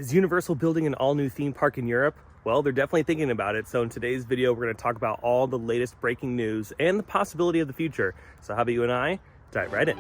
Is Universal building an all-new theme park in Europe? Well, they're definitely thinking about it. So in today's video, we're going to talk about all the latest breaking news and the possibility of the future. So how about you and I dive right in?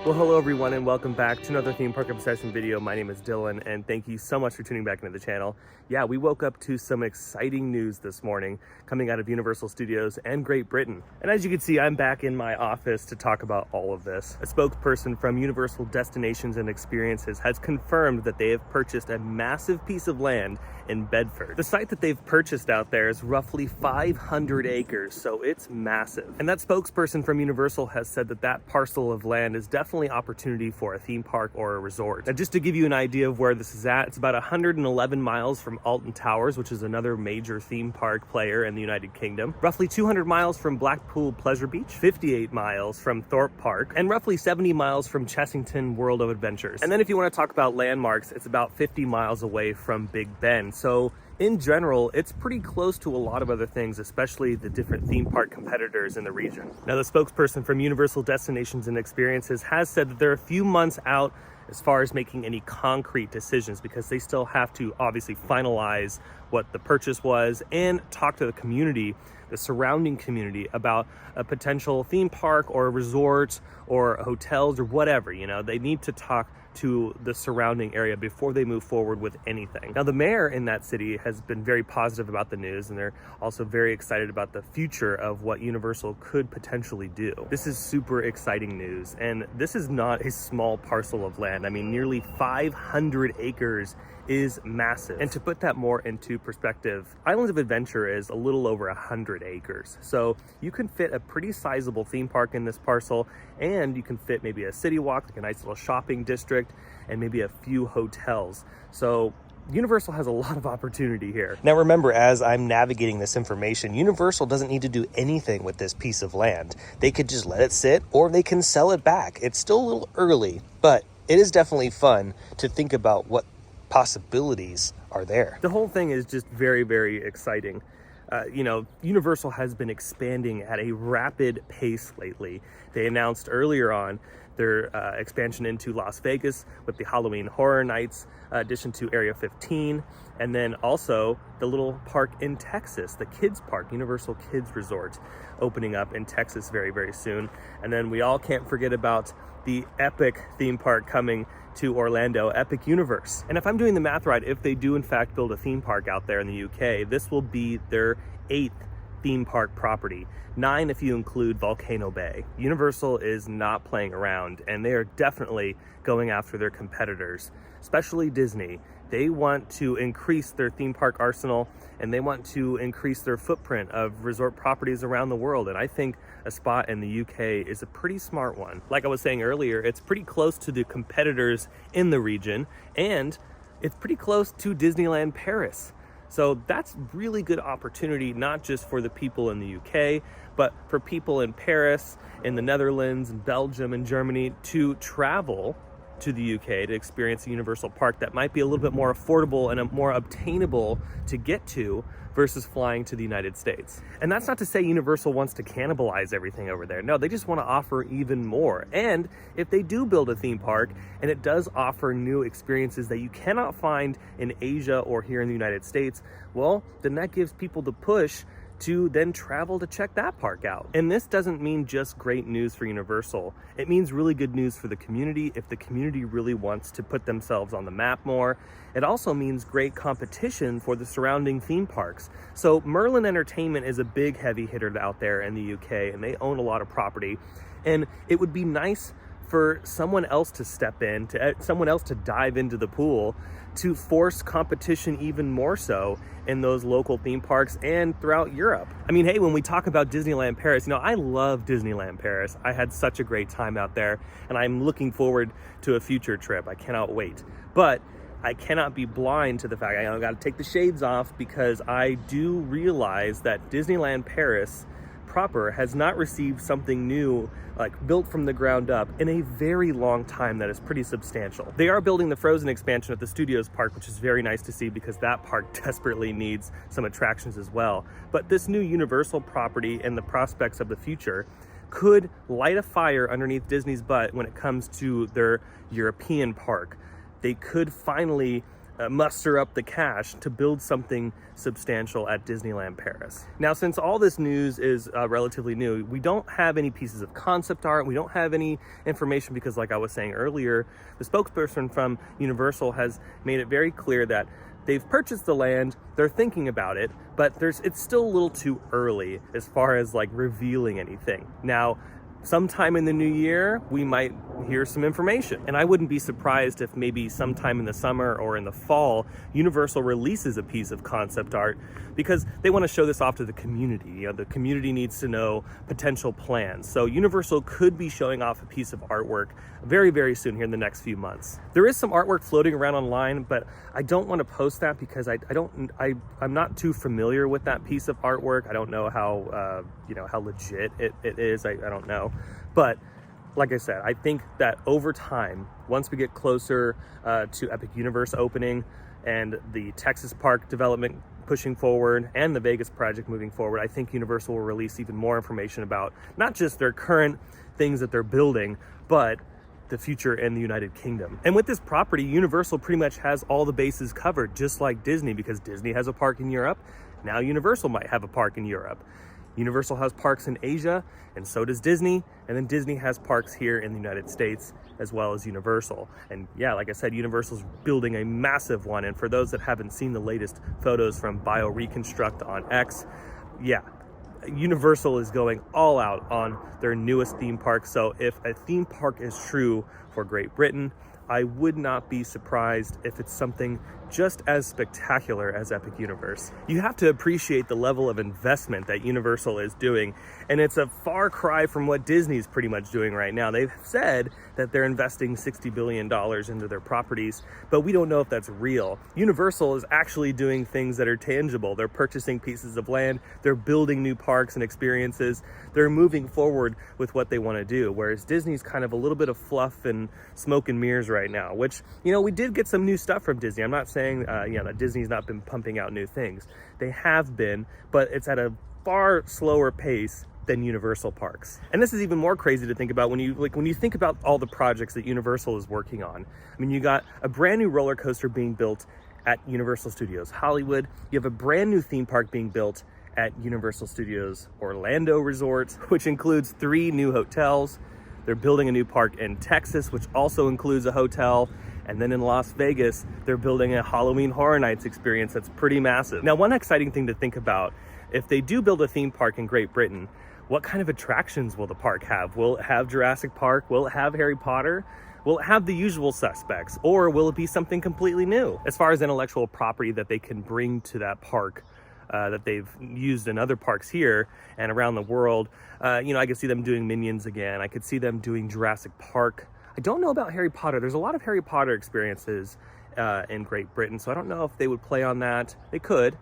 Well, hello everyone and welcome back to another theme park obsession video. My name is Dylan and thank you so much for tuning back into the channel. Yeah, we woke up to some exciting news this morning coming out of Universal Studios and Great Britain. And as you can see, I'm back in my office to talk about all of this. A spokesperson from Universal Destinations and Experiences has confirmed that they have purchased a massive piece of land in Bedford. The site that they've purchased out there is roughly 500 acres, so it's massive. And that spokesperson from Universal has said that that parcel of land is definitely opportunity for a theme park or a resort. Now, just to give you an idea of where this is at, it's about 111 miles from Alton Towers, which is another major theme park player in the United Kingdom, roughly 200 miles from Blackpool Pleasure Beach, 58 miles from Thorpe Park, and roughly 70 miles from Chessington World of Adventures. And then if you want to talk about landmarks, it's about 50 miles away from Big Ben. So in general, it's pretty close to a lot of other things, especially the different theme park competitors in the region. Now, the spokesperson from Universal Destinations and Experiences has said that they're a few months out as far as making any concrete decisions because they still have to obviously finalize what the purchase was and talk to the community, the surrounding community, about a potential theme park or a resort or hotels or whatever. You know, they need to talk to the surrounding area before they move forward with anything. Now, the mayor in that city has been very positive about the news, and they're also very excited about the future of what Universal could potentially do. This is super exciting news, and this is not a small parcel of land. I mean, nearly 500 acres is massive. And to put that more into perspective, Islands of Adventure is a little over 100 acres. So you can fit a pretty sizable theme park in this parcel, and you can fit maybe a city walk, like a nice little shopping district, and maybe a few hotels. So Universal has a lot of opportunity here. Now remember, as I'm navigating this information, Universal doesn't need to do anything with this piece of land. They could just let it sit, or they can sell it back. It's still a little early, but it is definitely fun to think about what possibilities are there. The whole thing is just very, very exciting. You know, Universal has been expanding at a rapid pace lately. They announced earlier on their expansion into Las Vegas with the Halloween Horror Nights addition to Area 15, and then also the little park in Texas, the Kids Park, Universal Kids Resort, opening up in Texas very, very soon. And then we all can't forget about the epic theme park coming to Orlando, Epic Universe. And if I'm doing the math right, if they do in fact build a theme park out there in the UK, this will be their 8th theme park property, 9 if you include Volcano Bay. Universal is not playing around, and they are definitely going after their competitors, especially Disney. They want to increase their theme park arsenal, and they want to increase their footprint of resort properties around the world. And I think a spot in the UK is a pretty smart one. Like I was saying earlier, it's pretty close to the competitors in the region, and it's pretty close to Disneyland Paris. So that's really good opportunity, not just for the people in the UK, but for people in Paris, in the Netherlands, and Belgium, and Germany to travel to the UK to experience a Universal Park that might be a little bit more affordable and more obtainable to get to versus flying to the United States. And that's not to say Universal wants to cannibalize everything over there. No, they just want to offer even more. And if they do build a theme park and it does offer new experiences that you cannot find in Asia or here in the United States, well, then that gives people the push to then travel to check that park out. And this doesn't mean just great news for Universal. It means really good news for the community if the community really wants to put themselves on the map more. It also means great competition for the surrounding theme parks. So Merlin Entertainment is a big heavy hitter out there in the UK, and they own a lot of property. And it would be nice for someone else to step in, someone else to dive into the pool to force competition even more so in those local theme parks and throughout Europe. I mean, hey, when we talk about Disneyland Paris, you know, I love Disneyland Paris. I had such a great time out there, and I'm looking forward to a future trip. I cannot wait. But I cannot be blind to the fact I got to take the shades off, because I do realize that Disneyland Paris proper has not received something new, like built from the ground up, in a very long time that is pretty substantial. They are building the Frozen expansion at the Studios Park, which is very nice to see because that park desperately needs some attractions as well. But this new Universal property and the prospects of the future, could light a fire underneath Disney's butt when it comes to their European park. They could finally muster up the cash to build something substantial at Disneyland Paris. Now, since all this news is relatively new, we don't have any pieces of concept art. We don't have any information because, like I was saying earlier, the spokesperson from Universal has made it very clear that they've purchased the land, they're thinking about it, but it's still a little too early as far as like revealing anything. Now, sometime in the new year, we might hear some information. And I wouldn't be surprised if maybe sometime in the summer or in the fall, Universal releases a piece of concept art because they want to show this off to the community. You know, the community needs to know potential plans. So Universal could be showing off a piece of artwork very, very soon here in the next few months. There is some artwork floating around online, but I don't want to post that because I'm not too familiar with that piece of artwork. I don't know how, how legit it is. I don't know. But like I said, I think that over time, once we get closer to Epic Universe opening and the Texas park development pushing forward and the Vegas project moving forward, I think Universal will release even more information about not just their current things that they're building, but the future in the United Kingdom. And with this property, Universal pretty much has all the bases covered, just like Disney, because Disney has a park in Europe. Now Universal might have a park in Europe. Universal has parks in Asia, and so does Disney. And then Disney has parks here in the United States, as well as Universal. And yeah, like I said, Universal's building a massive one. And for those that haven't seen the latest photos from BioReconstruct on X, yeah, Universal is going all out on their newest theme park. So if a theme park is true for Great Britain, I would not be surprised if it's something just as spectacular as Epic Universe. You have to appreciate the level of investment that Universal is doing, and it's a far cry from what Disney's pretty much doing right now. They've said that they're investing $60 billion into their properties, but we don't know if that's real. Universal is actually doing things that are tangible. They're purchasing pieces of land, they're building new parks and experiences, they're moving forward with what they want to do, whereas Disney's kind of a little bit of fluff and smoke and mirrors right now, which, we did get some new stuff from Disney. I'm not saying that Disney's not been pumping out new things. They have been, but it's at a far slower pace than Universal parks. And this is even more crazy to think about when you think about all the projects that Universal is working on. I mean, you got a brand new roller coaster being built at Universal Studios Hollywood. You have a brand new theme park being built at Universal Studios Orlando Resort, which includes 3 new hotels. They're building a new park in Texas, which also includes a hotel. And then in Las Vegas, they're building a Halloween Horror Nights experience that's pretty massive. Now, one exciting thing to think about, if they do build a theme park in Great Britain, what kind of attractions will the park have? Will it have Jurassic Park? Will it have Harry Potter? Will it have the usual suspects? Or will it be something completely new? As far as intellectual property that they can bring to that park, that they've used in other parks here and around the world, I could see them doing Minions again. I could see them doing Jurassic Park. I don't know about Harry Potter. There's a lot of Harry Potter experiences in Great Britain, so I don't know if they would play on that. They could.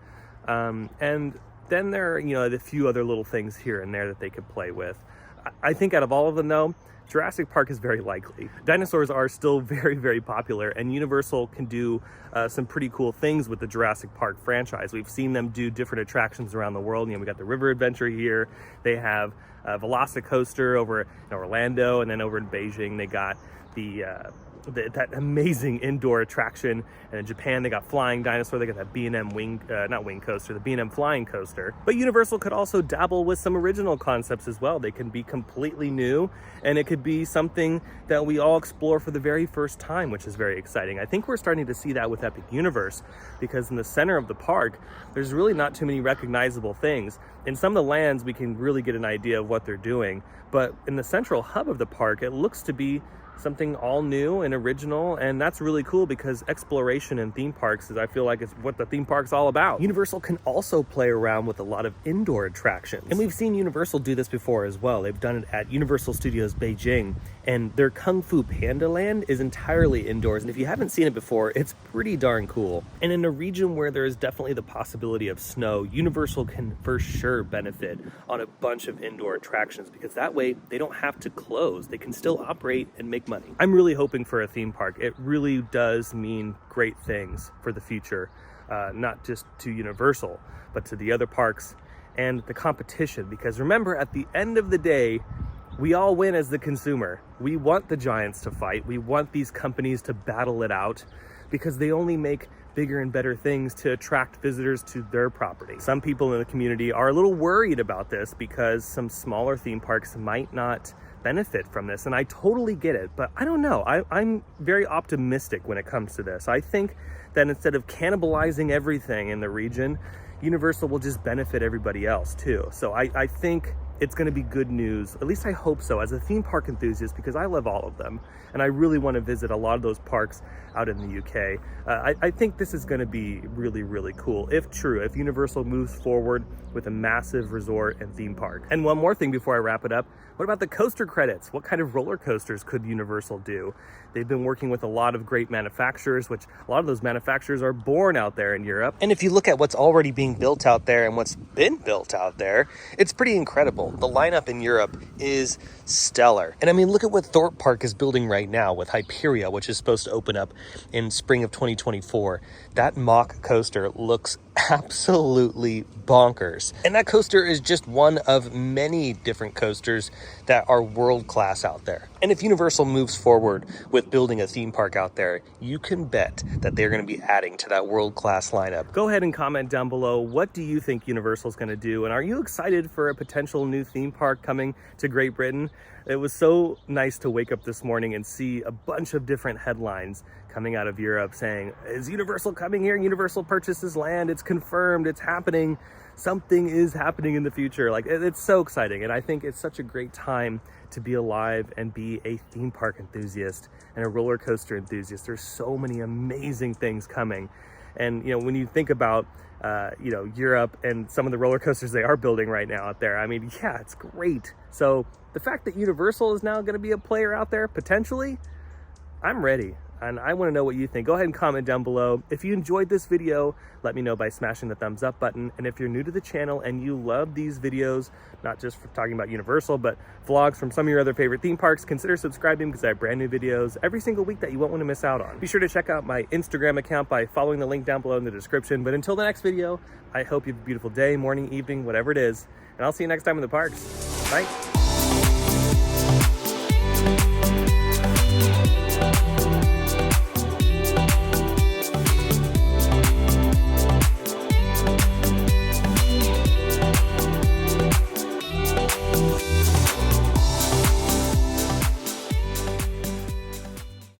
And then there are, the few other little things here and there that they could play with. I think out of all of them, though, Jurassic Park is very likely. Dinosaurs are still very, very popular, and Universal can do some pretty cool things with the Jurassic Park franchise. We've seen them do different attractions around the world. We got the River Adventure here. They have a Velocicoaster over in Orlando, and then over in Beijing, they got that amazing indoor attraction. And in Japan, they got Flying Dinosaur. They got that B&M the B&M Flying Coaster. But Universal could also dabble with some original concepts as well. They can be completely new, and it could be something that we all explore for the very first time, which is very exciting. I think we're starting to see that with Epic Universe, because in the center of the park, there's really not too many recognizable things. In some of the lands, we can really get an idea of what they're doing, but in the central hub of the park, it looks to be something all new and original, and that's really cool because exploration in theme parks I feel like it's what the theme park's all about. Universal can also play around with a lot of indoor attractions, and we've seen Universal do this before as well. They've done it at Universal Studios Beijing, and their Kung Fu Panda Land is entirely indoors, and if you haven't seen it before, it's pretty darn cool. And in a region where there is definitely the possibility of snow, Universal can for sure benefit on a bunch of indoor attractions, because that way they don't have to close. They can still operate and make money. I'm really hoping for a theme park. It really does mean great things for the future, not just to Universal, but to the other parks and the competition. Because remember, at the end of the day, we all win as the consumer. We want the giants to fight. We want these companies to battle it out because they only make bigger and better things to attract visitors to their property. Some people in the community are a little worried about this because some smaller theme parks might not benefit from this, and I totally get it, but I don't know. I'm very optimistic when it comes to this. I think that instead of cannibalizing everything in the region, Universal will just benefit everybody else too. So I think it's going to be good news. At least I hope so, as a theme park enthusiast, because I love all of them and I really want to visit a lot of those parks out in the UK. I think this is going to be really, really cool if true, if Universal moves forward with a massive resort and theme park. And one more thing before I wrap it up, what about the coaster credits? What kind of roller coasters could Universal do? They've been working with a lot of great manufacturers, which a lot of those manufacturers are born out there in Europe. And if you look at what's already being built out there and what's been built out there, it's pretty incredible. The lineup in Europe is stellar. And I mean, look at what Thorpe Park is building right now with Hyperia, which is supposed to open up in spring of 2024. That mock coaster looks absolutely bonkers. And that coaster is just one of many different coasters that are world class out there. And if Universal moves forward with building a theme park out there, you can bet that they're going to be adding to that world class lineup. Go ahead and comment down below. What do you think Universal is going to do? And are you excited for a potential new theme park coming to Great Britain? It was so nice to wake up this morning and see a bunch of different headlines coming out of Europe saying, is Universal coming here? Universal purchases land. It's confirmed. It's happening. Something is happening in the future. Like, it's so exciting. And I think it's such a great time to be alive and be a theme park enthusiast and a roller coaster enthusiast. There's so many amazing things coming. And, you know, when you think about, Europe and some of the roller coasters they are building right now out there, I mean, yeah, it's great. So the fact that Universal is now going to be a player out there, potentially, I'm ready. And I want to know what you think. Go ahead and comment down below. If you enjoyed this video, let me know by smashing the thumbs up button. And if you're new to the channel and you love these videos, not just for talking about Universal, but vlogs from some of your other favorite theme parks, consider subscribing because I have brand new videos every single week that you won't want to miss out on. Be sure to check out my Instagram account by following the link down below in the description. But until the next video, I hope you have a beautiful day, morning, evening, whatever it is. And I'll see you next time in the parks. Bye.